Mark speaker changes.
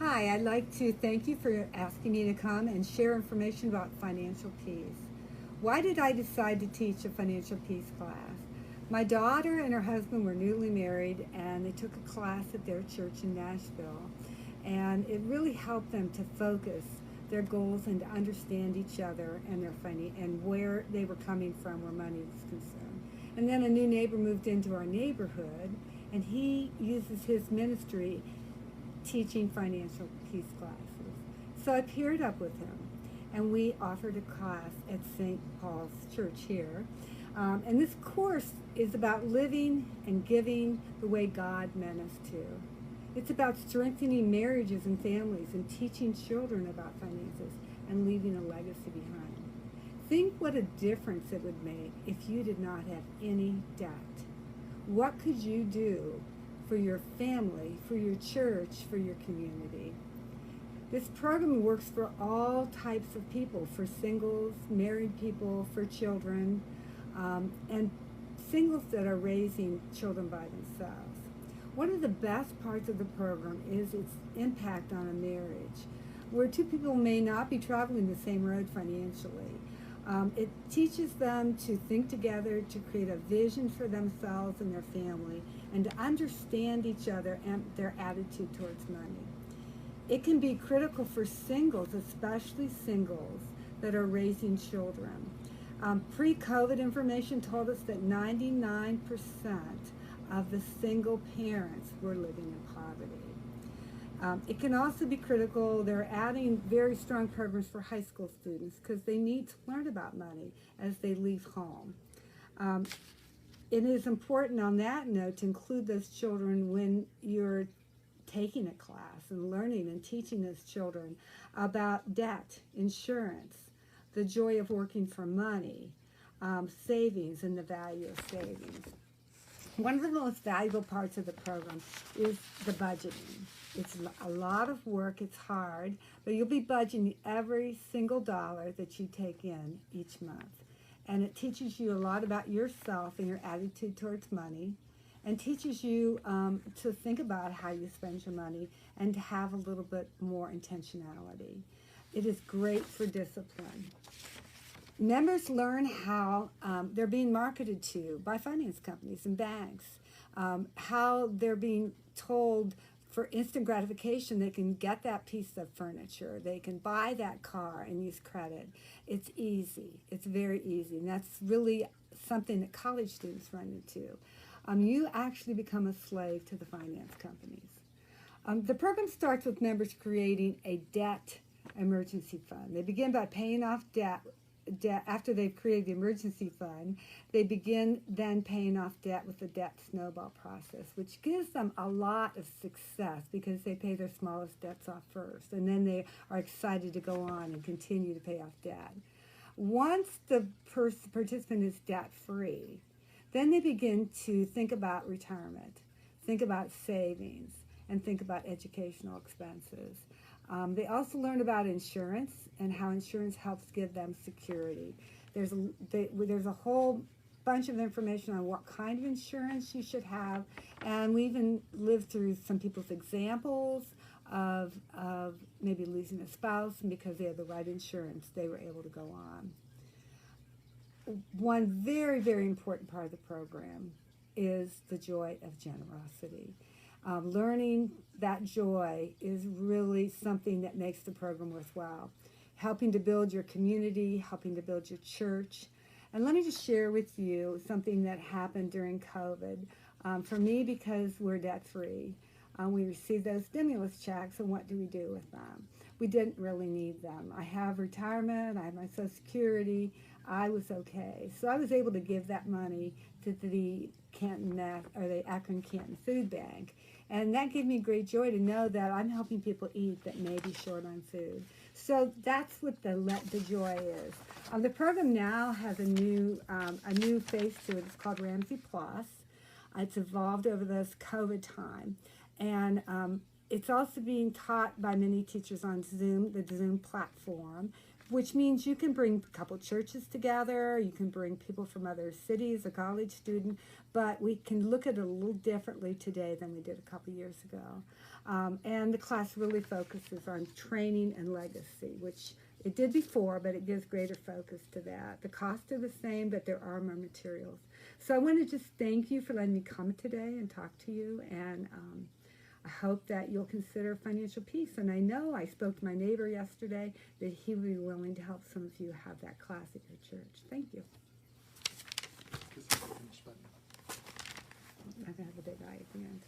Speaker 1: Hi, I'd like to thank you for asking me to come and share information about financial peace. Why did I decide to teach a financial peace class? My daughter and her husband were newly married and they took a class at their church in Nashville. And it really helped them to focus their goals and to understand each other and and where they were coming from where money was concerned. And then a new neighbor moved into our neighborhood and he uses his ministry teaching financial peace classes. So I paired up with him and we offered a class at St. Paul's Church here. And this course is about living and giving the way God meant us to. It's about strengthening marriages and families and teaching children about finances and leaving a legacy behind. Think what a difference it would make if you did not have any debt. What could you do for your family, for your church, for your community? This program works for all types of people, for singles, married people, for children, and singles that are raising children by themselves. One of the best parts of the program is its impact on a marriage, where two people may not be traveling the same road financially. It teaches them to think together, to create a vision for themselves and their family, and to understand each other and their attitude towards money. It can be critical for singles, especially singles that are raising children. Pre-COVID information told us that 99% of the single parents were living in poverty. It can also be critical. They're adding very strong programs for high school students because they need to learn about money as they leave home. It is important on that note to include those children when you're taking a class and learning and teaching those children about debt, insurance, the joy of working for money, savings, and the value of savings. One of the most valuable parts of the program is the budgeting. It's a lot of work, it's hard, but you'll be budgeting every single dollar that you take in each month. And it teaches you a lot about yourself and your attitude towards money, and teaches you to think about how you spend your money and to have a little bit more intentionality. It is great for discipline. Members learn how they're being marketed to by finance companies and banks, how they're being told for instant gratification they can get that piece of furniture, they can buy that car and use credit. It's easy, it's very easy, and that's really something that college students run into. You actually become a slave to the finance companies. The program starts with members creating a debt emergency fund. They begin by paying off debt. After they've created the emergency fund, they begin then paying off debt with the debt snowball process, which gives them a lot of success because they pay their smallest debts off first, and then they are excited to go on and continue to pay off debt. Once the participant is debt-free, then they begin to think about retirement, think about savings, and think about educational expenses. They also learn about insurance and how insurance helps give them security. There's a whole bunch of information on what kind of insurance you should have, and we even lived through some people's examples of maybe losing a spouse, and because they had the right insurance, they were able to go on. One very, very important part of the program is the joy of generosity. Learning that joy is really something that makes the program worthwhile. Helping to build your community, helping to build your church. And let me just share with you something that happened during COVID. For me, because we're debt-free, we received those stimulus checks, and what do we do with them? We didn't really need them. I have retirement, I have my Social Security, I was okay. So I was able to give that money to the Akron Canton Food Bank. And that gave me great joy to know that I'm helping people eat that may be short on food. So that's what the joy is. The program now has a new face to it. It's called Ramsey Plus. It's evolved over this COVID time. And it's also being taught by many teachers on Zoom, the Zoom platform. which means you can bring a couple churches together, you can bring people from other cities, a college student, but we can look at it a little differently today than we did a couple years ago. And the class really focuses on training and legacy, which it did before, but it gives greater focus to that. The costs are the same, but there are more materials. So I want to just thank you for letting me come today and talk to you, and I hope that you'll consider financial peace. And I know I spoke to my neighbor yesterday that he would be willing to help some of you have that class at your church. Thank you. I have a big eye at the end.